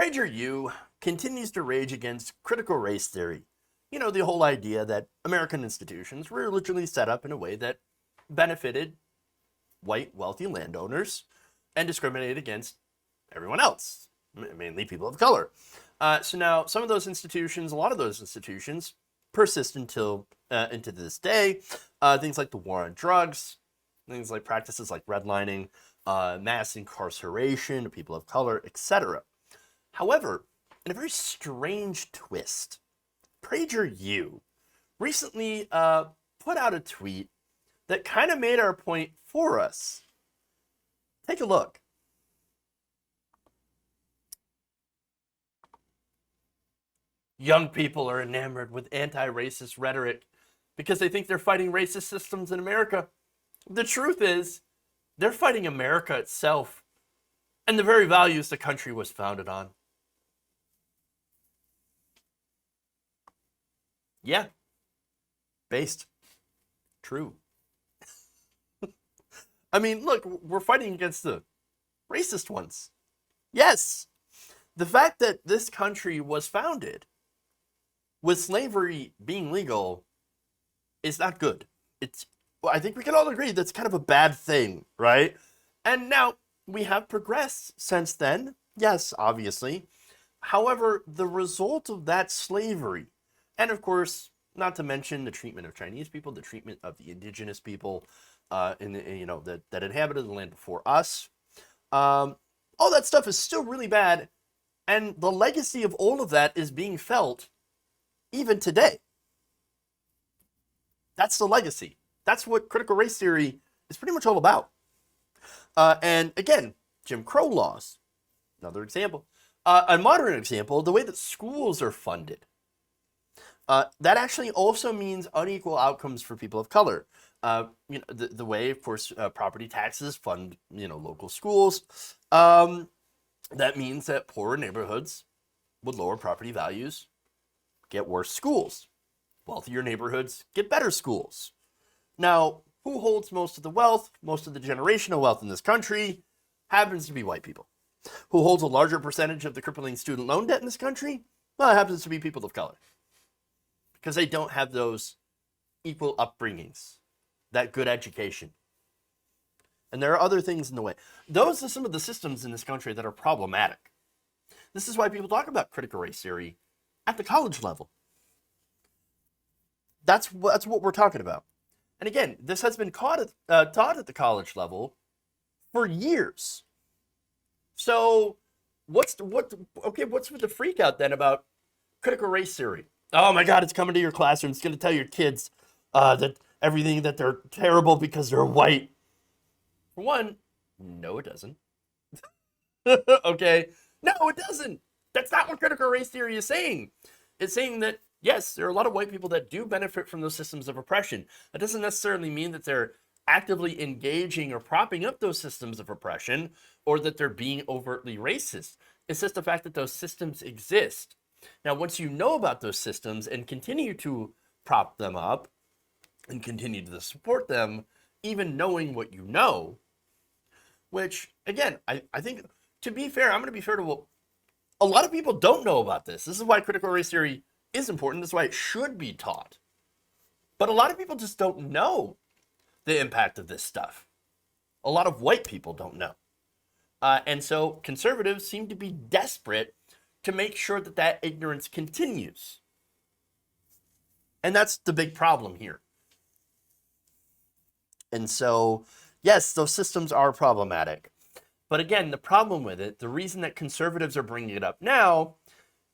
PragerU continues to rage against critical race theory. You know, the whole idea that American institutions were literally set up in a way that benefited white, wealthy landowners and discriminated against everyone else, mainly people of color. So now some of those institutions, a lot of those institutions, persist until into this day. Things like the war on drugs, things like practices like redlining, mass incarceration of people of color, etc. However, in a very strange twist, PragerU recently put out a tweet that kind of made our point for us. Take a look. Young people are enamored with anti-racist rhetoric because they think they're fighting racist systems in America. The truth is, they're fighting America itself and the very values the country was founded on. Yeah. Based. True. I mean, look, we're fighting against the racist ones. Yes. The fact that this country was founded with slavery being legal is not good. Well, I think we can all agree that's kind of a bad thing, right? And now we have progressed since then. Yes, obviously. However, the result of that slavery, and of course, not to mention the treatment of Chinese people, the treatment of the indigenous people that inhabited the land before us, all that stuff is still really bad. And the legacy of all of that is being felt even today. That's the legacy. That's what critical race theory is pretty much all about. And again, Jim Crow laws, another example. A modern example, the way that schools are funded. That actually also means unequal outcomes for people of color. The way, of course, property taxes fund, local schools. That means that poorer neighborhoods with lower property values get worse schools. Wealthier neighborhoods get better schools. Now, who holds most of the wealth, most of the generational wealth in this country, happens to be white people. Who holds a larger percentage of the crippling student loan debt in this country? Well, it happens to be people of color. Because they don't have those equal upbringings, that good education. And there are other things in the way. Those are some of the systems in this country that are problematic. This is why people talk about critical race theory at the college level. That's what we're talking about. And again, this has been taught at the college level for years. So what's with the freak out then about critical race theory? Oh my God, it's coming to your classroom. It's going to tell your kids that everything that they're terrible because they're white. For one, no, it doesn't. Okay, no, it doesn't. That's not what critical race theory is saying. It's saying that, yes, there are a lot of white people that do benefit from those systems of oppression. That doesn't necessarily mean that they're actively engaging or propping up those systems of oppression or that they're being overtly racist. It's just the fact that those systems exist. Now, once you know about those systems and continue to prop them up and continue to support them, even knowing what you know, which, again, I think, to be fair, I'm going to be fair to a lot of people don't know about this. This is why critical race theory is important. This is why it should be taught. But a lot of people just don't know the impact of this stuff. A lot of white people don't know. And so conservatives seem to be desperate to make sure that ignorance continues. And that's the big problem here. And so, yes, those systems are problematic. But again, the problem with it, the reason that conservatives are bringing it up now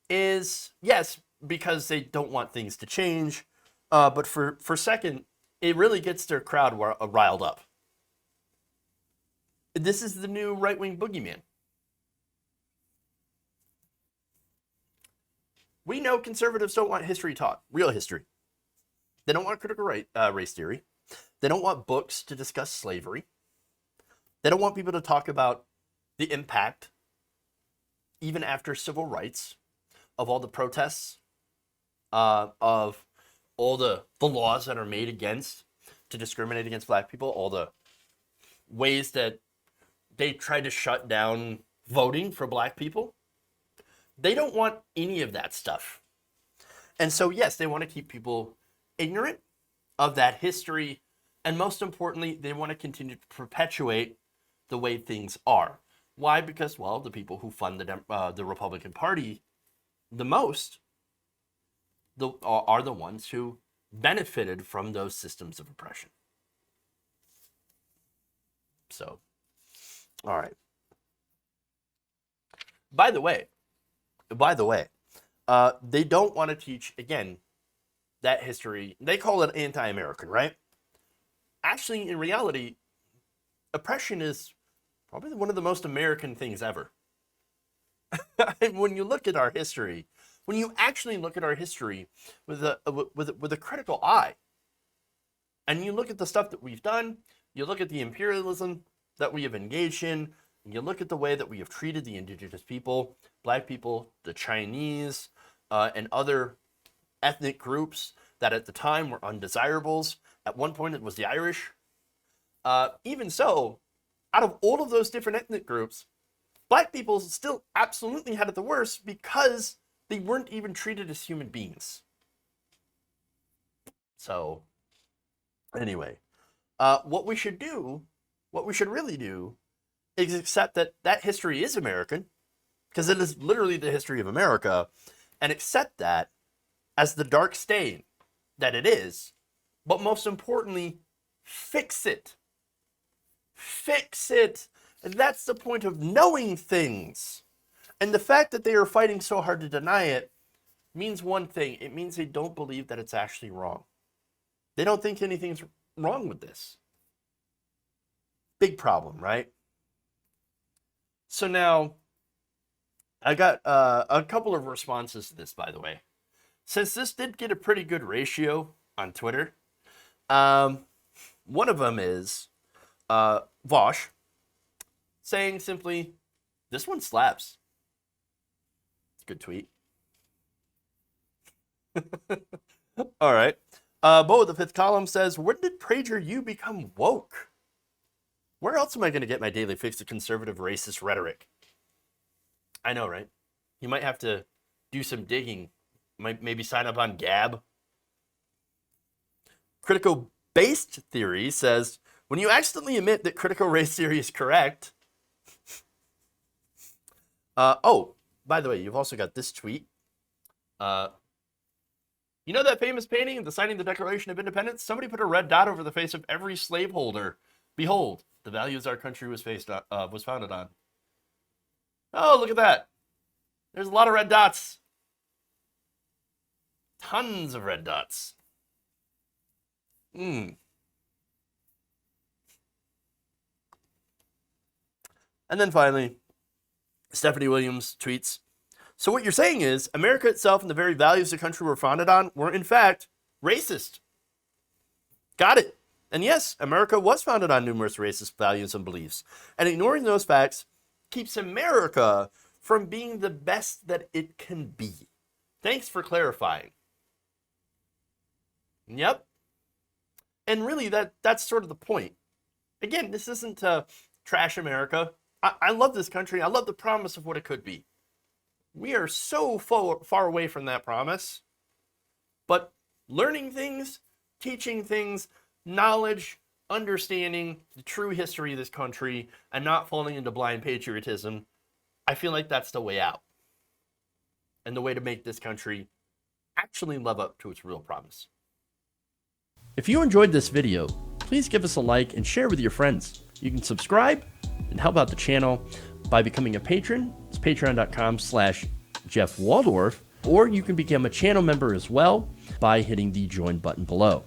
is, yes, because they don't want things to change. But for second, it really gets their crowd riled up. This is the new right-wing boogeyman. We know conservatives don't want history taught, real history. They don't want critical race theory. They don't want books to discuss slavery. They don't want people to talk about the impact, even after civil rights, of all the protests, of all the laws that are made to discriminate against black people, all the ways that they tried to shut down voting for black people. They don't want any of that stuff. And so, yes, they want to keep people ignorant of that history. And most importantly, they want to continue to perpetuate the way things are. Why? Because, well, the people who fund the Republican Party the most are the ones who benefited from those systems of oppression. So, all right. By the way, they don't want to teach, again, that history. They call it anti-American, right? Actually, in reality, oppression is probably one of the most American things ever. When you look at our history, when you actually look at our history with a critical eye, and you look at the stuff that we've done, you look at the imperialism that we have engaged in, and you look at the way that we have treated the indigenous people, black people, the Chinese, and other ethnic groups that at the time were undesirables. At one point, it was the Irish. Even so, out of all of those different ethnic groups, black people still absolutely had it the worst because they weren't even treated as human beings. So, anyway, what we should really do, is accept that that history is American, because it is literally the history of America, and accept that as the dark stain that it is, but most importantly, fix it. Fix it. And that's the point of knowing things. And the fact that they are fighting so hard to deny it means one thing. It means they don't believe that it's actually wrong. They don't think anything's wrong with this. Big problem, right? So now, I got a couple of responses to this, by the way. Since this did get a pretty good ratio on Twitter, one of them is Vosh saying simply, "This one slaps." It's a good tweet. All right. Bo of the Fifth Column says, "When did PragerU become woke? Where else am I going to get my daily fix of conservative racist rhetoric?" I know, right? You might have to do some digging. Might maybe sign up on Gab. Critical-based theory says, "When you accidentally admit that critical race theory is correct..." Oh, by the way, you've also got this tweet. You know that famous painting of the signing the Declaration of Independence? Somebody put a red dot over the face of every slaveholder. Behold, the values our country was founded on. Oh, look at that. There's a lot of red dots. Tons of red dots. And then finally, Stephanie Williams tweets, "So what you're saying is America itself and the very values the country were founded on were in fact racist." Got it. And yes, America was founded on numerous racist values and beliefs. And ignoring those facts keeps America from being the best that it can be. Thanks for clarifying. Yep. And really, that's sort of the point. Again, this isn't to trash America. I love this country. I love the promise of what it could be. We are so far away from that promise. But learning things, teaching things, knowledge, understanding the true history of this country, and not falling into blind patriotism, I feel like that's the way out. And the way to make this country actually live up to its real promise. If you enjoyed this video, please give us a like and share with your friends. You can subscribe and help out the channel by becoming a patron. It's patreon.com/Jeff Waldorf, or you can become a channel member as well by hitting the join button below.